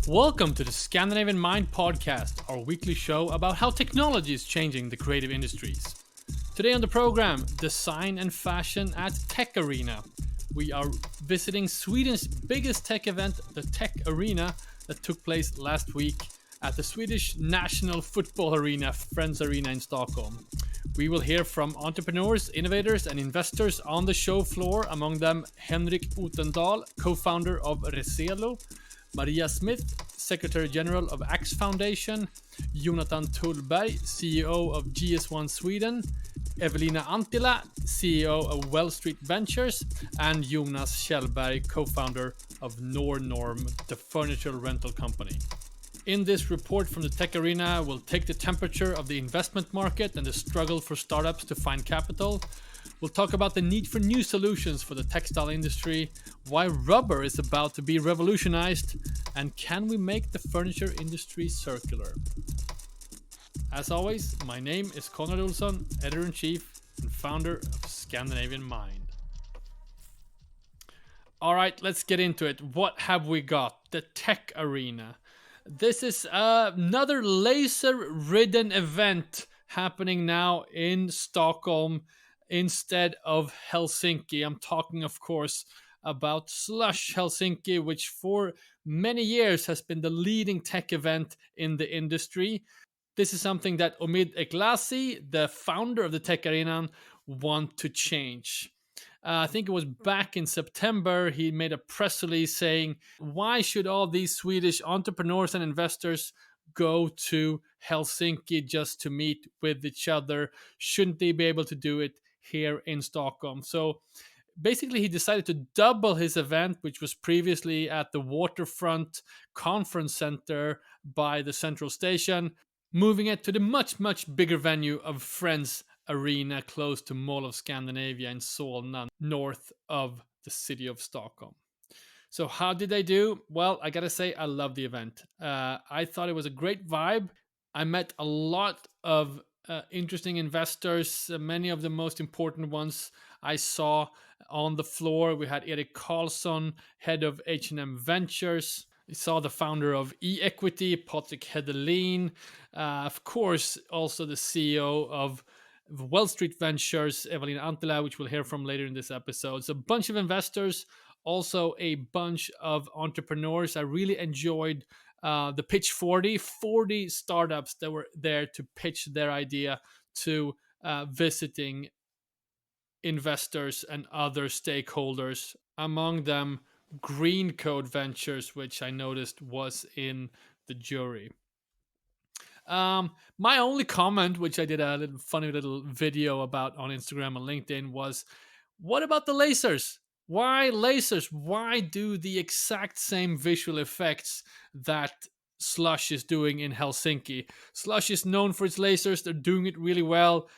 Welcome to the Scandinavian Mind podcast, our weekly show about how technology is changing the creative industries. Today on the program, design and fashion at Tech Arena. We are visiting Sweden's biggest tech event, the Tech Arena, that took place last week at the Swedish National Football Arena, Friends Arena in Stockholm. We will hear from entrepreneurs, innovators, and investors on the show floor, among them Henrik Otendal, co-founder of Reselo, Maria Smith, Secretary General of Axfoundation, Jonatan Tullberg, CEO of GS1 Sweden, Evelina Antilla, CEO of Wellstreet Ventures, and Jonas Kjellberg, co-founder of Nornorm, the furniture rental company. In this report from the Tech Arena, we'll take the temperature of the investment market and the struggle for startups to find capital. We'll talk about the need for new solutions for the textile industry, why rubber is about to be revolutionized, and can we make the furniture industry circular? As always, my name is Konrad Olsson, editor-in-chief and founder of Scandinavian Mind. All right, let's get into it. What have we got? The Tech Arena. This is another laser-ridden event happening now in Stockholm instead of Helsinki. I'm talking, of course, about Slush Helsinki, which for many years has been the leading tech event in the industry. This is something that Omid Eklasi, the founder of the Tech Arena, want to change. I think it was back in September, he made a press release saying, why should all these Swedish entrepreneurs and investors go to Helsinki just to meet with each other? Shouldn't they be able to do it here in Stockholm? So basically, he decided to double his event, which was previously at the Waterfront Conference Center by the Central Station, moving it to the much, much bigger venue of Friends Arena close to Mall of Scandinavia in Solna, north of the city of Stockholm. So how did they do? Well, I gotta say, I love the event. I thought it was a great vibe. I met a lot of interesting investors, many of the most important ones I saw on the floor. We had Erik Karlsson, head of H&M Ventures. We saw the founder of E-Equity, Patrik Hedelin. Of course, also the CEO of Wellstreet Ventures, Evelina Antilla, which we'll hear from later in this episode. So a bunch of investors, also a bunch of entrepreneurs. I really enjoyed the Pitch 40 startups that were there to pitch their idea to visiting investors and other stakeholders, among them Green Code Ventures, which I noticed was in the jury. My only comment, which I did a little funny little video about on Instagram and LinkedIn, was, what about the lasers? Why lasers? Why do the exact same visual effects that Slush is doing in Helsinki? Slush is known for its lasers. They're doing it really well.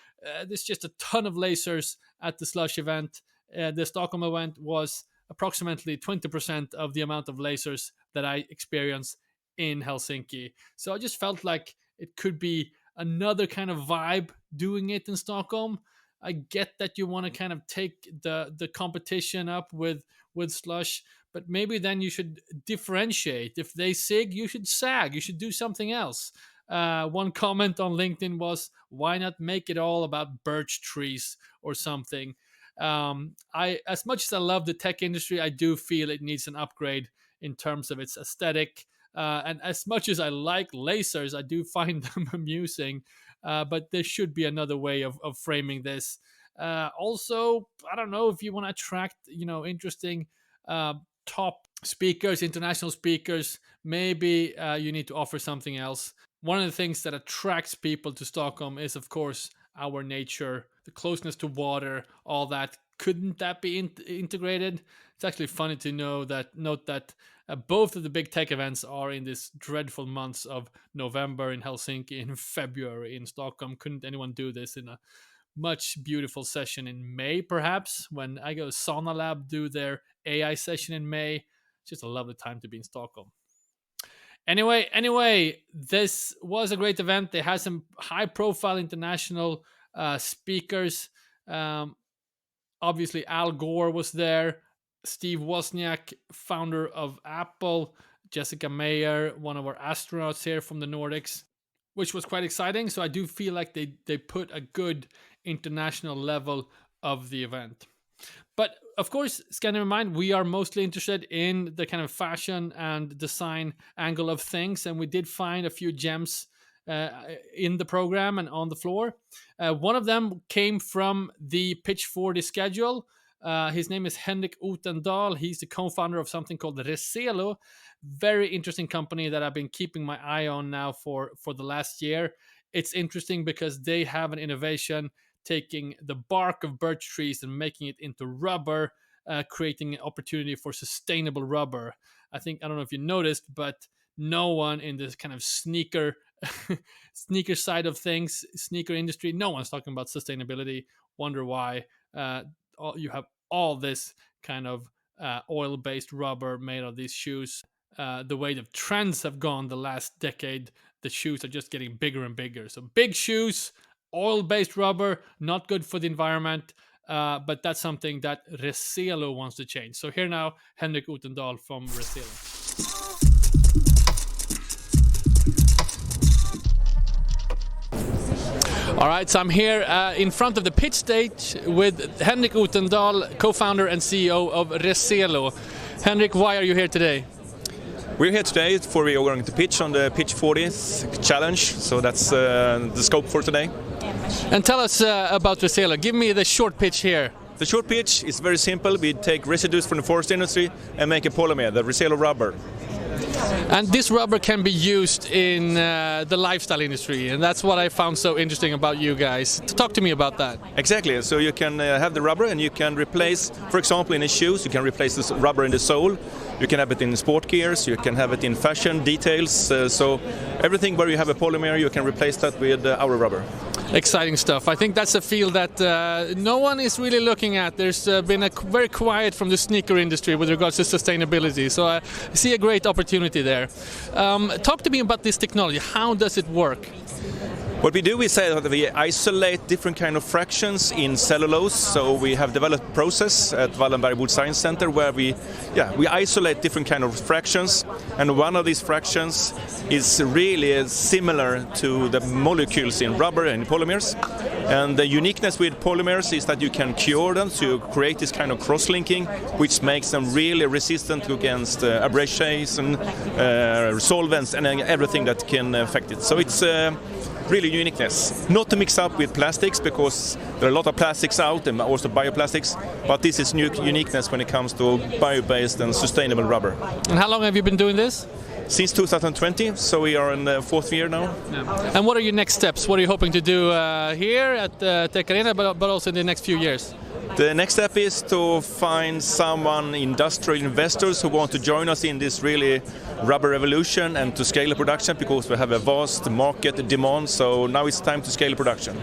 There's just a ton of lasers at the Slush event. The Stockholm event was approximately 20% of the amount of lasers that I experienced in Helsinki. So I just felt like it could be another kind of vibe doing it in Stockholm. I get that you want to kind of take the competition up with Slush, but maybe then you should differentiate. If they sig, you should sag. You should do something else. One comment on LinkedIn was, why not make it all about birch trees or something? As much as I love the tech industry, I do feel it needs an upgrade in terms of its aesthetic. And as much as I like lasers, I do find them amusing. But there should be another way of framing this. Also, I don't know if you want to attract, interesting top speakers, international speakers. Maybe you need to offer something else. One of the things that attracts people to Stockholm is, of course, our nature, the closeness to water, all that. Couldn't that be integrated? It's actually funny to note that both of the big tech events are in this dreadful months of November in Helsinki and February in Stockholm. Couldn't anyone do this in a much beautiful session in May, perhaps, when I go Sauna Lab do their AI session in May? It's just a lovely time to be in Stockholm. Anyway, this was a great event. They had some high-profile international speakers. Um, Obviously, Al Gore was there. Steve Wozniak, founder of Apple. Jessica Meyer, one of our astronauts here from the Nordics, which was quite exciting. So I do feel like they put a good international level of the event. But of course, Scandinavian Mind, we are mostly interested in the kind of fashion and design angle of things. And we did find a few gems in the program and on the floor. One of them came from the Pitch 40 schedule. His name is Henrik Otendal. He's the co-founder of something called Reselo. Very interesting company that I've been keeping my eye on now for the last year. It's interesting because they have an innovation taking the bark of birch trees and making it into rubber, creating an opportunity for sustainable rubber. I don't know if you noticed, but no one in this kind of sneaker side of things, sneaker industry, no one's talking about sustainability. Wonder why. You have all this kind of oil-based rubber made of these shoes. The way the trends have gone the last decade, the shoes are just getting bigger and bigger. So big shoes, oil-based rubber, not good for the environment, but that's something that Reselo wants to change. So here now, Henrik Otendal from Reselo. All right, so I'm here in front of the pitch stage with Henrik Otendal, co-founder and CEO of Reselo. Henrik, why are you here today? We're here today for we are going to pitch on the Pitch 40th challenge, so that's the scope for today. And tell us about Reselo. Give me the short pitch here. The short pitch is very simple. We take residues from the forest industry and make a polymer, the Reselo rubber. And this rubber can be used in the lifestyle industry, and that's what I found so interesting about you guys. Talk to me about that. Exactly. So you can have the rubber and you can replace, for example, in the shoes, you can replace this rubber in the sole. You can have it in sport gears, you can have it in fashion details. So everything where you have a polymer, you can replace that with our rubber. Exciting stuff. I think that's a field that no one is really looking at. There's been a very quiet from the sneaker industry with regards to sustainability. So I see a great opportunity there. Talk to me about this technology. How does it work? What we do is that we isolate different kind of fractions in cellulose. So we have developed a process at Wallenberg Wood Science Center where we isolate different kind of fractions, and one of these fractions is really similar to the molecules in rubber and polymers. And the uniqueness with polymers is that you can cure them to create this kind of cross-linking, which makes them really resistant against abrasions and solvents and everything that can affect it. So it's really uniqueness. Not to mix up with plastics, because there are a lot of plastics out and also bioplastics, but this is uniqueness when it comes to bio-based and sustainable rubber. And how long have you been doing this? Since 2020, so we are in the fourth year now. Yeah. And what are your next steps? What are you hoping to do here at Tech Arena, but also in the next few years? The next step is to find industrial investors who want to join us in this really rubber revolution and to scale the production, because we have a vast market demand. So now it's time to scale production.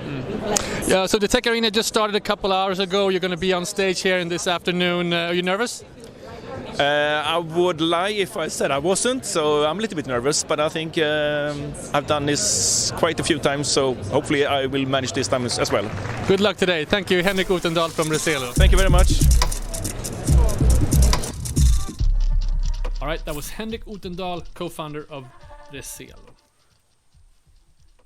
Yeah. So the Tech Arena just started a couple hours ago. You're going to be on stage here in this afternoon. Are you nervous? I would lie if I said I wasn't, so I'm a little bit nervous, but I think I've done this quite a few times, so hopefully I will manage this time as well. Good luck today. Thank you, Henrik Otendal from Reselo. Thank you very much. All right, that was Henrik Otendal, co-founder of Reselo.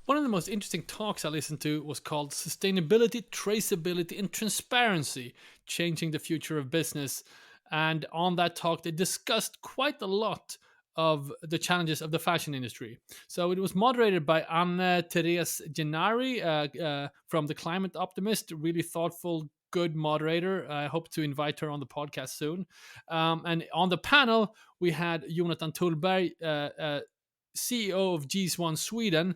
One of the most interesting talks I listened to was called Sustainability, Traceability and Transparency, Changing the Future of Business. And on that talk, they discussed quite a lot of the challenges of the fashion industry. So it was moderated by Anne-Therese Gennari from The Climate Optimist, really thoughtful, good moderator. I hope to invite her on the podcast soon. And on the panel, we had Jonatan Tullberg, CEO of G1 Sweden,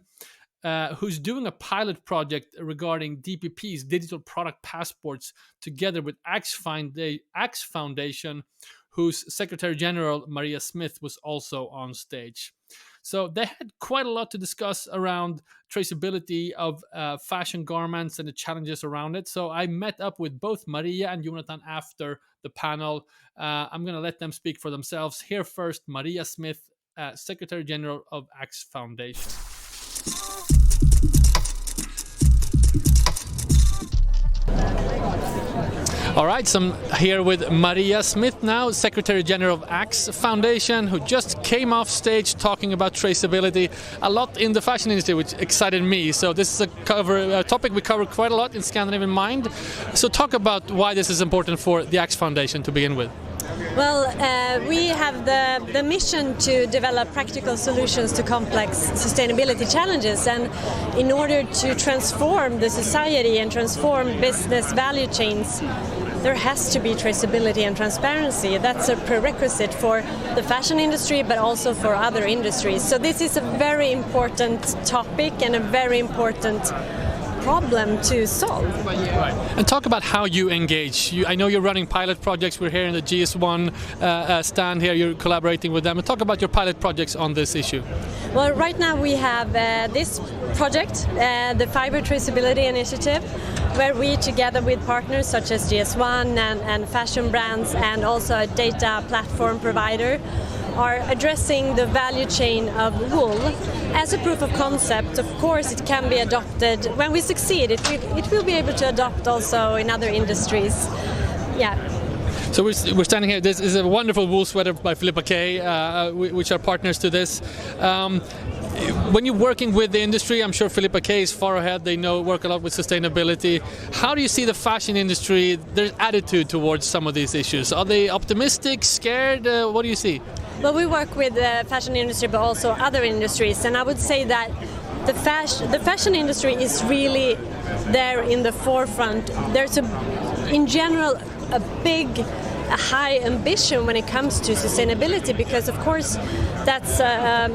who's doing a pilot project regarding DPPs, digital product passports, together with Axfoundation, whose Secretary General, Maria Smith, was also on stage. So they had quite a lot to discuss around traceability of fashion garments and the challenges around it. So I met up with both Maria and Jonatan after the panel. I'm going to let them speak for themselves. Here first, Maria Smith, Secretary General of Axfoundation. All right, so I'm here with Maria Smith now, Secretary General of Axfoundation, who just came off stage talking about traceability a lot in the fashion industry, which excited me. So this is a topic we cover quite a lot in Scandinavian Mind. So talk about why this is important for the Axfoundation to begin with. Well, we have the mission to develop practical solutions to complex sustainability challenges, and in order to transform the society and transform business value chains, there has to be traceability and transparency. That's a prerequisite for the fashion industry, but also for other industries. So this is a very important topic and a very important problem to solve. Right. And talk about how you engage. I know you're running pilot projects. We're here in the GS1 stand here. You're collaborating with them. And talk about your pilot projects on this issue. Well, right now we have this project, the Fiber Traceability Initiative, where we, together with partners such as GS1 and fashion brands and also a data platform provider, are addressing the value chain of wool. As a proof of concept, of course, it can be adopted. When we succeed, it will be able to adopt also in other industries. Yeah. So we're standing here. This is a wonderful wool sweater by Filippa K, which are partners to this. When you're working with the industry, I'm sure Filippa K is far ahead. They work a lot with sustainability. How do you see the fashion industry, their attitude towards some of these issues? Are they optimistic, scared? What do you see? Well, we work with the fashion industry, but also other industries, and I would say that the fashion industry is really there in the forefront. There's in general a high ambition when it comes to sustainability, because of course that's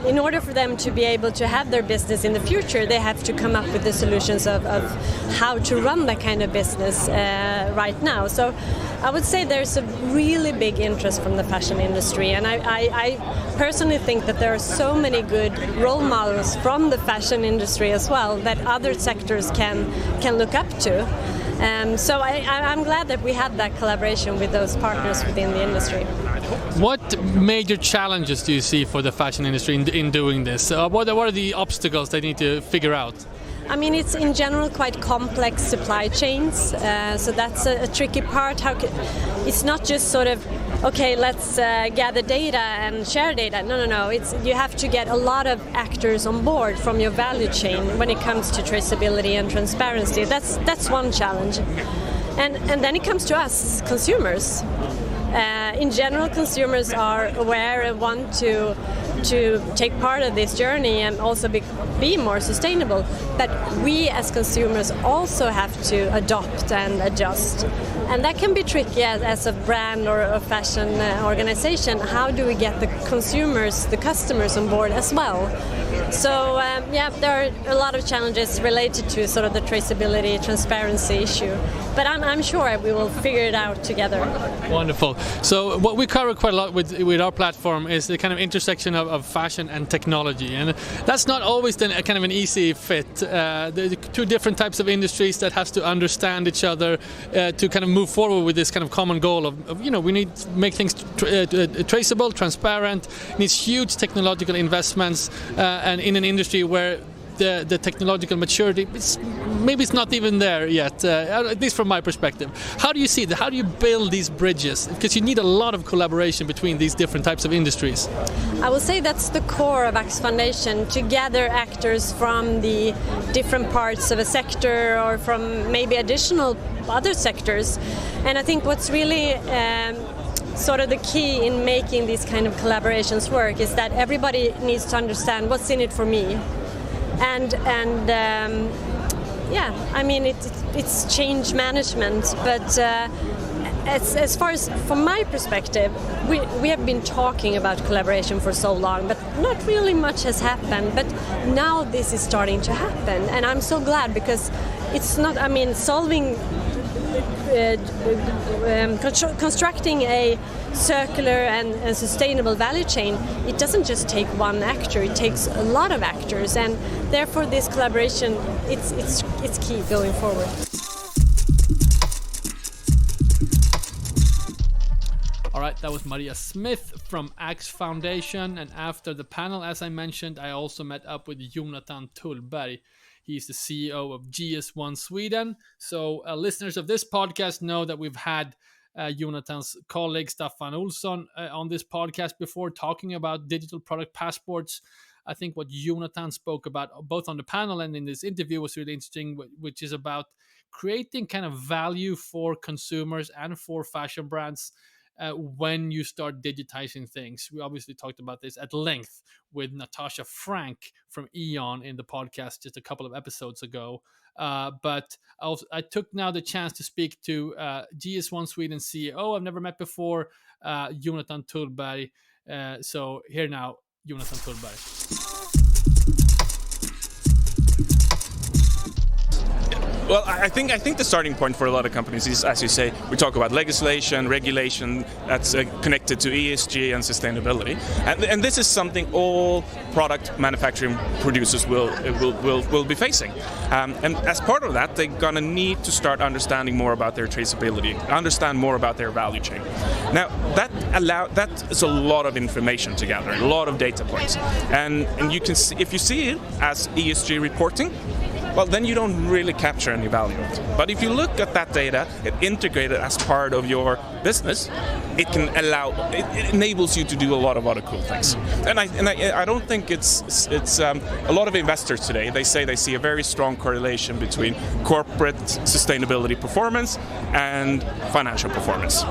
in order for them to be able to have their business in the future, they have to come up with the solutions of how to run that kind of business right now. So I would say there's a really big interest from the fashion industry, and I personally think that there are so many good role models from the fashion industry as well that other sectors can look up to. So I'm glad that we had that collaboration with those partners within the industry. What major challenges do you see for the fashion industry in doing this? What are the obstacles they need to figure out? I mean, it's in general quite complex supply chains, so that's a tricky part. It's not just sort of, okay, let's gather data and share data. No. You have to get a lot of actors on board from your value chain when it comes to traceability and transparency. That's one challenge. And then it comes to us, consumers. In general, consumers are aware and want to take part of this journey and also be more sustainable. But we as consumers also have to adopt and adjust. And that can be tricky as a brand or a fashion organization. How do we get the consumers, the customers on board as well? So there are a lot of challenges related to sort of the traceability, transparency issue. But I'm sure we will figure it out together. Wonderful. So what we cover quite a lot with our platform is the kind of intersection of fashion and technology, and that's not always then a kind of an easy fit. The two different types of industries that has to understand each other to kind of move forward with this kind of common goal of we need to make things traceable, transparent. Needs huge technological investments, and in an industry where the technological maturity maybe it's not even there yet, at least from my perspective. How do you see that? How do you build these bridges? Because you need a lot of collaboration between these different types of industries. I will say that's the core of Axfoundation, to gather actors from the different parts of a sector or from maybe additional other sectors. And I think what's really sort of the key in making these kind of collaborations work is that everybody needs to understand what's in it for me. And I mean it's change management, but as far as from my perspective, we have been talking about collaboration for so long, but not really much has happened. But now this is starting to happen, and I'm so glad, because it's not, I mean, constructing a circular and sustainable value chain, it doesn't just take one actor, it takes a lot of actors, and therefore this collaboration, it's key going forward. All right, that was Maria Smith from Axfoundation, and after the panel, as I mentioned, I also met up with Jonatan Tullberg. He's the CEO of GS1 Sweden. So listeners of this podcast know that we've had Jonatan's colleague Staffan Olsson on this podcast before, talking about digital product passports. I think what Jonatan spoke about both on the panel and in this interview was really interesting, which is about creating kind of value for consumers and for fashion brands when you start digitizing things. We obviously talked about this at length with Natasha Frank from Eon in the podcast just a couple of episodes ago. But I took now the chance to speak to GS1 Sweden CEO I've never met before, Jonatan Tullberg. So here now, Jonatan Tullberg. Well, I think the starting point for a lot of companies is, as you say, we talk about legislation, regulation that's connected to ESG and sustainability, and this is something all product manufacturing producers will be facing. And as part of that, they're gonna need to start understanding more about their traceability, understand more about their value chain. Now that is a lot of information to gather, a lot of data points, and you can see, if you see it as ESG reporting, well, then you don't really capture any value of it. But if you look at that data and integrate it as part of your business, it enables you to do a lot of other cool things. And I don't think it's a lot of investors today, they say they see a very strong correlation between corporate sustainability performance and financial performance.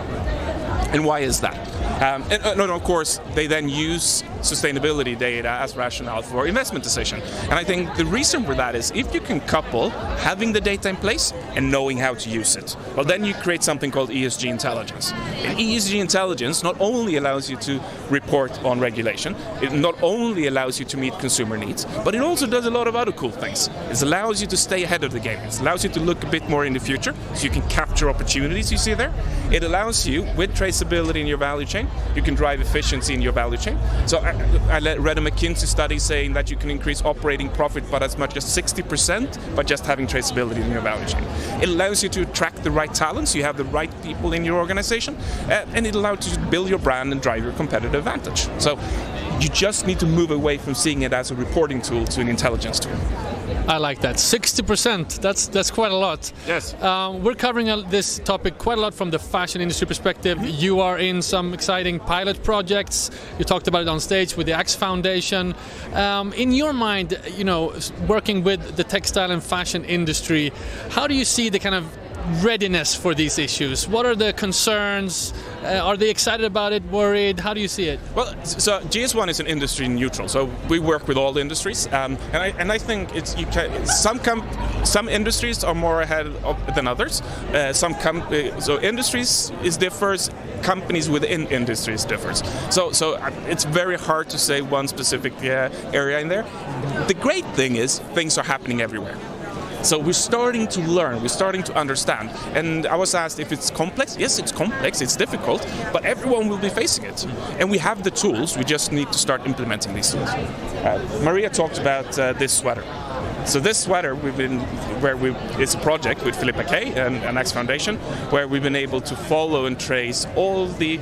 And why is that? And of course, they then use sustainability data as rationale for investment decision. And I think the reason for that is if you can couple having the data in place and knowing how to use it, well, then you create something called ESG intelligence. And ESG intelligence not only allows you to report on regulation, it not only allows you to meet consumer needs, but it also does a lot of other cool things. It allows you to stay ahead of the game. It allows you to look a bit more in the future, so you can capture opportunities you see there. It allows you, with traceability in your value chain, you can drive efficiency in your value chain. So I read a McKinsey study saying that you can increase operating profit by as much as 60% by just having traceability in your value chain. It allows you to attract the right talents, you have the right people in your organization, and it allows you to build your brand and drive your competitive advantage. So you just need to move away from seeing it as a reporting tool to an intelligence tool. I like that. 60%, that's quite a lot. Yes. We're covering this topic quite a lot from the fashion industry perspective. Mm-hmm. You are in some exciting pilot projects. You talked about it on stage with the Axfoundation. In your mind, working with the textile and fashion industry, how do you see the kind of readiness for these issues? What are the concerns? Are they excited about it, worried? How do you see it? Well, so GS1 is an industry neutral, so we work with all industries, and I think some industries are more ahead than others. So industries differs, companies within industries differs. So it's very hard to say one specific area in there. The great thing is things are happening everywhere. So we're starting to learn, we're starting to understand. And I was asked if it's complex. Yes, it's complex, it's difficult, but everyone will be facing it. And we have the tools, we just need to start implementing these tools. Maria talked about this sweater. So this sweater, it's a project with Philippa K and Axfoundation, where we've been able to follow and trace all the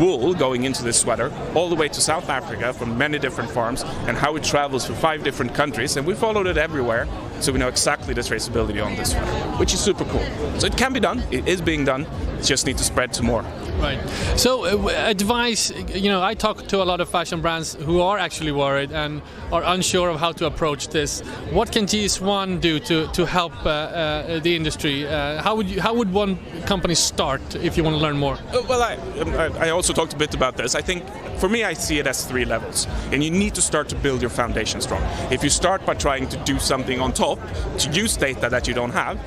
wool going into this sweater, all the way to South Africa from many different farms, and how it travels through 5 different countries, and we followed it everywhere, so we know exactly the traceability on this sweater, which is super cool. So it can be done, it is being done, it just needs to spread to more. Right. So advice, I talk to a lot of fashion brands who are actually worried and are unsure of how to approach this. What can GS1 do to help the industry? How would one company start if you want to learn more? Well, I also talked a bit about this. I think, for me, I see it as 3 levels. And you need to start to build your foundation strong. If you start by trying to do something on top, to use data that you don't have,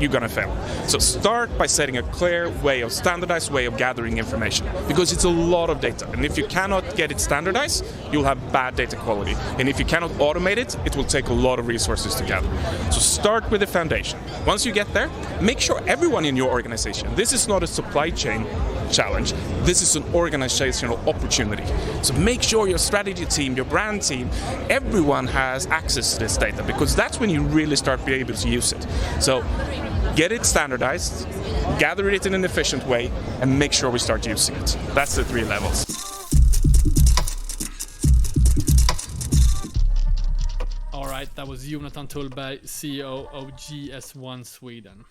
you're going to fail. So start by setting a clear way, standardized way of gathering information, because it's a lot of data, and if you cannot get it standardized, you'll have bad data quality, and if you cannot automate it, it will take a lot of resources to gather. So start with the foundation. Once you get there, make sure everyone in your organization, this is not a supply chain challenge, this is an organizational opportunity. So make sure your strategy team, your brand team, everyone has access to this data, because that's when you really start being able to use it. So get it standardized, gather it in an efficient way, and make sure we start using it. That's the 3 levels. All right. That was Jonatan Tullberg, CEO of GS1 Sweden.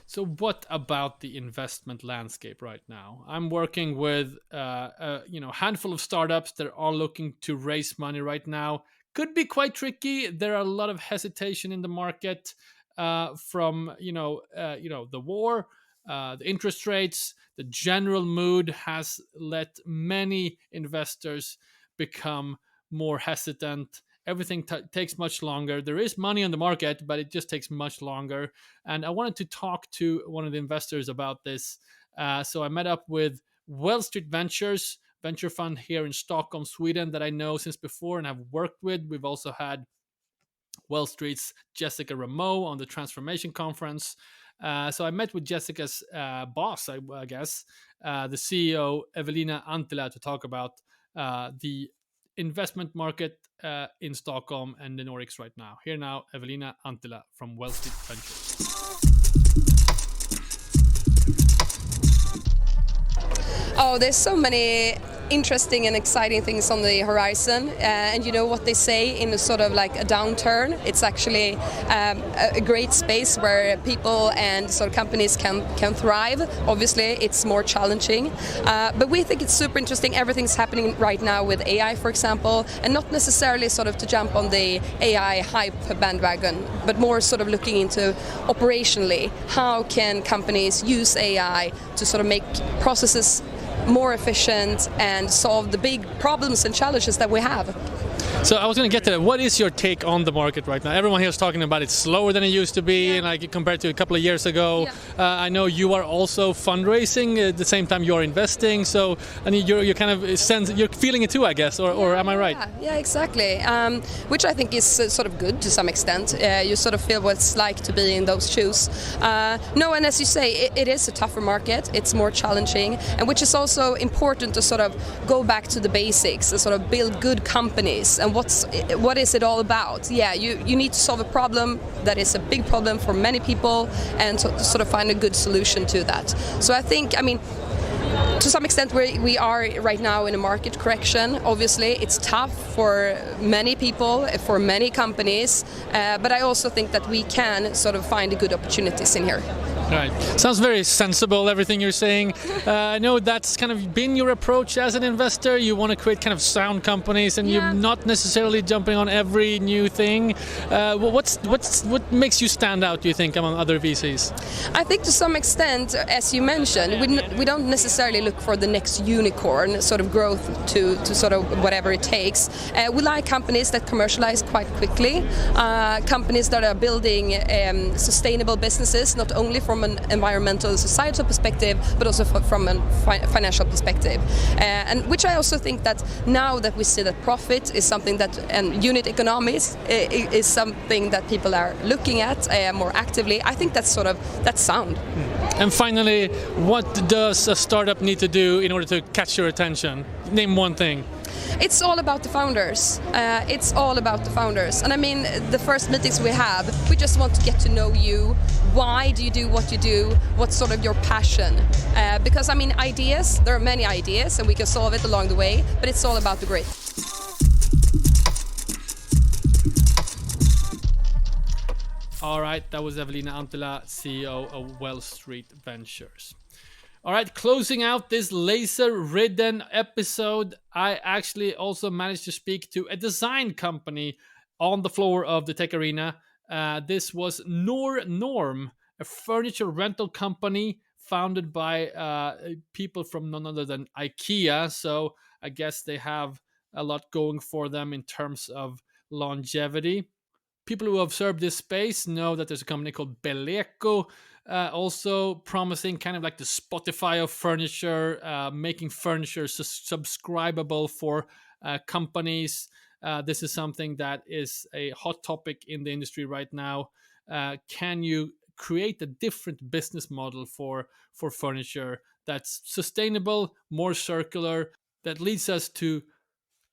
So what about the investment landscape right now? I'm working with a handful of startups that are looking to raise money right now. Could be quite tricky. There are a lot of hesitation in the market from the war, the interest rates. The general mood has let many investors become more hesitant. Everything takes much longer. There is money on the market, but it just takes much longer. And I wanted to talk to one of the investors about this. So I met up with Wellstreet Ventures, venture fund here in Stockholm, Sweden, that I know since before and have worked with. We've also had Wellstreet's Jessica Rameau on the Transformation Conference. So I met with Jessica's boss, I guess, the CEO, Evalina Antilla, to talk about the investment market in Stockholm and the Nordics right now. Here now, Evalina Antilla from Wellstreet Ventures. Oh, there's so many interesting and exciting things on the horizon, and you know what they say in a sort of like a downturn, it's actually a great space where people and sort of companies can thrive. Obviously it's more challenging, but we think it's super interesting. Everything's happening right now with AI, for example, and not necessarily sort of to jump on the AI hype bandwagon, but more sort of looking into operationally, how can companies use AI to sort of make processes more efficient and solve the big problems and challenges that we have. So I was going to get to that. What is your take on the market right now? Everyone here is talking about it's slower than it used to be, and like compared to a couple of years ago. I know you are also fundraising at the same time you're investing. So I mean, you're kind of you're feeling it too, I guess, or am I right? Yeah, exactly. Which I think is sort of good to some extent. You sort of feel what it's like to be in those shoes. No, and as you say, it is a tougher market. It's more challenging, and which is also important to sort of go back to the basics and sort of build good companies. And what is it all about? Yeah, you need to solve a problem that is a big problem for many people and to sort of find a good solution to that. So I think, I mean, to some extent we are right now in a market correction. Obviously it's tough for many people, for many companies, but I also think that we can sort of find good opportunities in here. Right. Sounds very sensible, everything you're saying. I know that's kind of been your approach as an investor. You want to create kind of sound companies, and you're not necessarily jumping on every new thing. What makes you stand out, do you think, among other VCs? I think to some extent, as you mentioned, we don't necessarily look for the next unicorn sort of growth to sort of whatever it takes. We like companies that commercialize quite quickly, companies that are building sustainable businesses, not only from an environmental, societal perspective, but also from a financial perspective. And which I also think that now that we see that profit is something that, and unit economics is something that people are looking at more actively, I think that's sound. And finally, what does a startup need to do in order to catch your attention? Name one thing. It's all about the founders. It's all about the founders. And I mean, the first meetings we have, we just want to get to know you. Why do you do what you do? What's sort of your passion? Because I mean, ideas, there are many ideas and we can solve it along the way, but it's all about the grit. All right, that was Evalina Antilla, CEO of Wellstreet Ventures. All right, closing out this laser-ridden episode, I actually also managed to speak to a design company on the floor of the tech arena. This was Norm, a furniture rental company founded by people from none other than IKEA. So I guess they have a lot going for them in terms of longevity. People who observe this space know that there's a company called Beleco, also promising kind of like the Spotify of furniture, making furniture subscribable for companies. This is something that is a hot topic in the industry right now. Can you create a different business model for furniture that's sustainable, more circular, that leads us to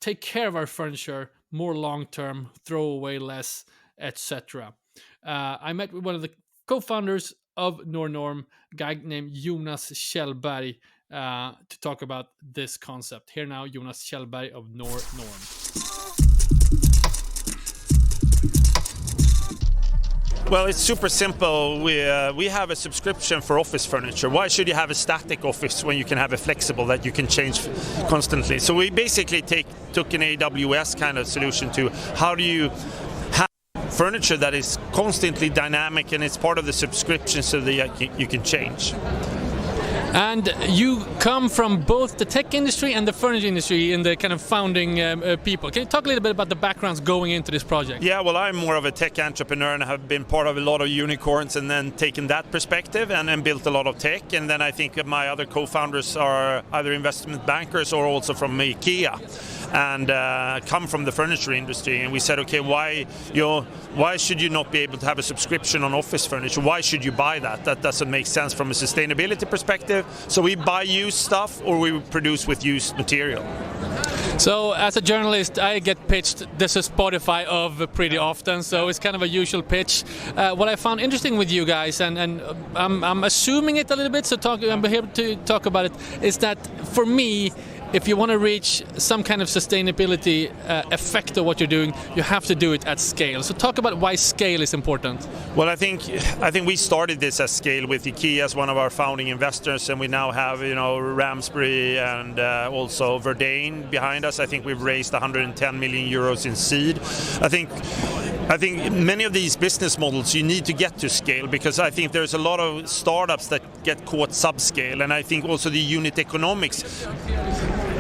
take care of our furniture more long-term, throw away less, etc. I met with one of the co-founders of Norm, a guy named Jonas Kjellberg, to talk about this concept. Here now, Jonas Kjellberg of Norm. Well, it's super simple. We have a subscription for office furniture. Why should you have a static office when you can have a flexible that you can change constantly? So we basically took an AWS kind of solution to how do you have furniture that is constantly dynamic, and it's part of the subscription so that you can change. And you come from both the tech industry and the furniture industry in the kind of founding people. Can you talk a little bit about the backgrounds going into this project? Yeah, well, I'm more of a tech entrepreneur and have been part of a lot of unicorns and then taken that perspective and built a lot of tech. And then I think my other co-founders are either investment bankers or also from IKEA and come from the furniture industry. And we said, okay, why should you not be able to have a subscription on office furniture? Why should you buy that? That doesn't make sense from a sustainability perspective. So we buy used stuff or we produce with used material. So as a journalist, I get pitched this is Spotify of pretty often, so it's kind of a usual pitch. What I found interesting with you guys, and I'm assuming it a little bit, so I'm here to talk about it, is that for me, if you want to reach some kind of sustainability effect of what you're doing, you have to do it at scale. So talk about why scale is important. Well, I think we started this at scale with IKEA as one of our founding investors, and we now have Ramsbury and also Verdane behind us. I think we've raised 110 million euros in seed. I think many of these business models you need to get to scale, because I think there's a lot of startups that get caught subscale, and I think also the unit economics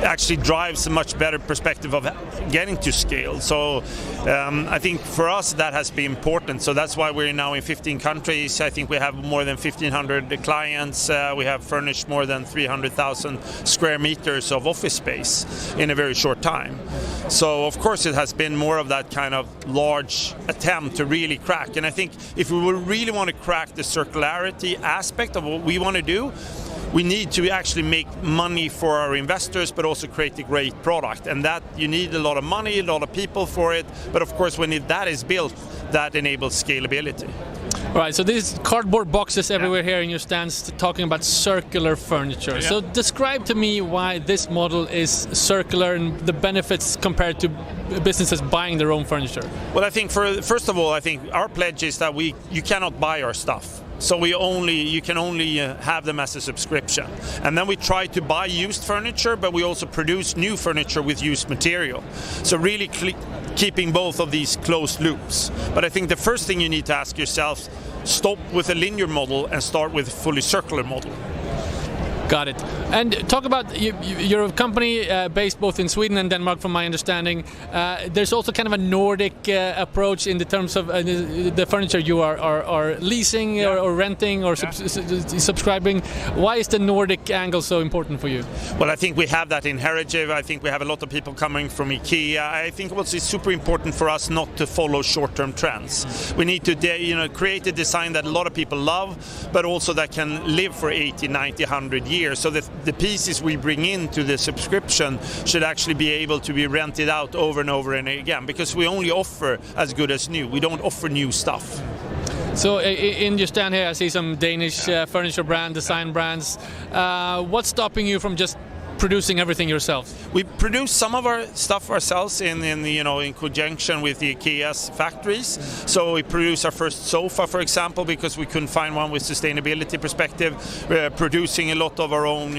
actually drives a much better perspective of getting to scale. So I think for us that has been important. So that's why we're now in 15 countries. I think we have more than 1,500 clients. We have furnished more than 300,000 square meters of office space in a very short time. So of course it has been more of that kind of large attempt to really crack. And I think if we really want to crack the circularity aspect of what we want to do, we need to actually make money for our investors, but also create a great product. And that you need a lot of money, a lot of people for it. But of course, when that is built, that enables scalability. All right, so these cardboard boxes everywhere here in your stands talking about circular furniture. Yeah. So describe to me why this model is circular and the benefits compared to businesses buying their own furniture. Well, I think first of all, I think our pledge is that you cannot buy our stuff. So you can only have them as a subscription. And then we try to buy used furniture, but we also produce new furniture with used material. So really keeping both of these closed loops. But I think the first thing you need to ask yourself, stop with a linear model and start with a fully circular model. Got it. And talk about you're a company based both in Sweden and Denmark, from my understanding. There's also kind of a Nordic approach in the terms of the furniture you are leasing or renting or subscribing. Why is the Nordic angle so important for you? Well, I think we have that in heritage. I think we have a lot of people coming from IKEA. I think also it's super important for us not to follow short-term trends. We need to create a design that a lot of people love, but also that can live for 80, 90, 100 years. So that the pieces we bring into the subscription should actually be able to be rented out over and over and again, because we only offer as good as new. We don't offer new stuff. So in your stand here, I see some Danish furniture design brands. What's stopping you from just producing everything yourself? We produce some of our stuff ourselves in conjunction with the IKEA's factories. So we produce our first sofa, for example, because we couldn't find one with sustainability perspective. We're producing a lot of our own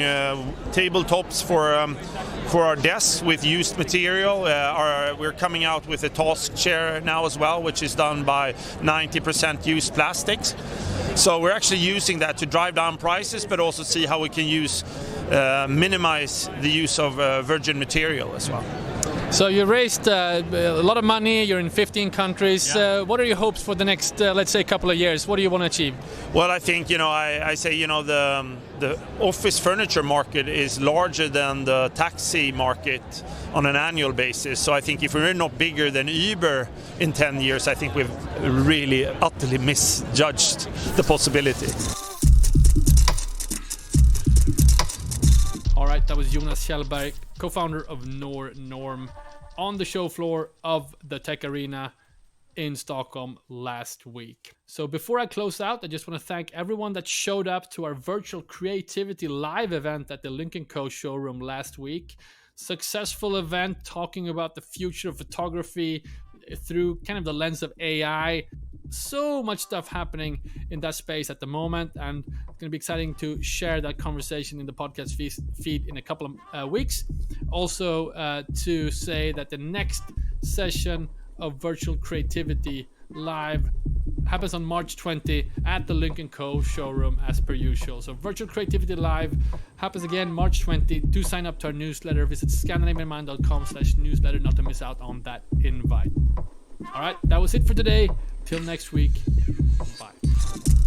tabletops for our desks with used material. We're coming out with a task chair now as well, which is done by 90% used plastics. So we're actually using that to drive down prices, but also see how we can minimize the use of virgin material as well. So you raised a lot of money, you're in 15 countries. Yeah. What are your hopes for the next, let's say, couple of years? What do you want to achieve? Well, I think, I say, the office furniture market is larger than the taxi market on an annual basis. So I think if we're not bigger than Uber in 10 years, I think we've really utterly misjudged the possibility. All right, that was Jonas Kjellberg, co-founder of Norm, on the show floor of the Tech Arena in Stockholm last week. So before I close out, I just want to thank everyone that showed up to our virtual creativity live event at the Link & Co showroom last week. Successful event talking about the future of photography through kind of the lens of AI. so much stuff happening in that space at the moment, and it's going to be exciting to share that conversation in the podcast feed in a couple of weeks. Also, to say that the next session of Virtual Creativity Live happens on March 20 at the Link & Co showroom as per usual. So Virtual Creativity Live happens again March 20. Do sign up to our newsletter. Visit scandinavianmind.com/newsletter not to miss out on that invite. All right, that was it for today. Till next week. Bye.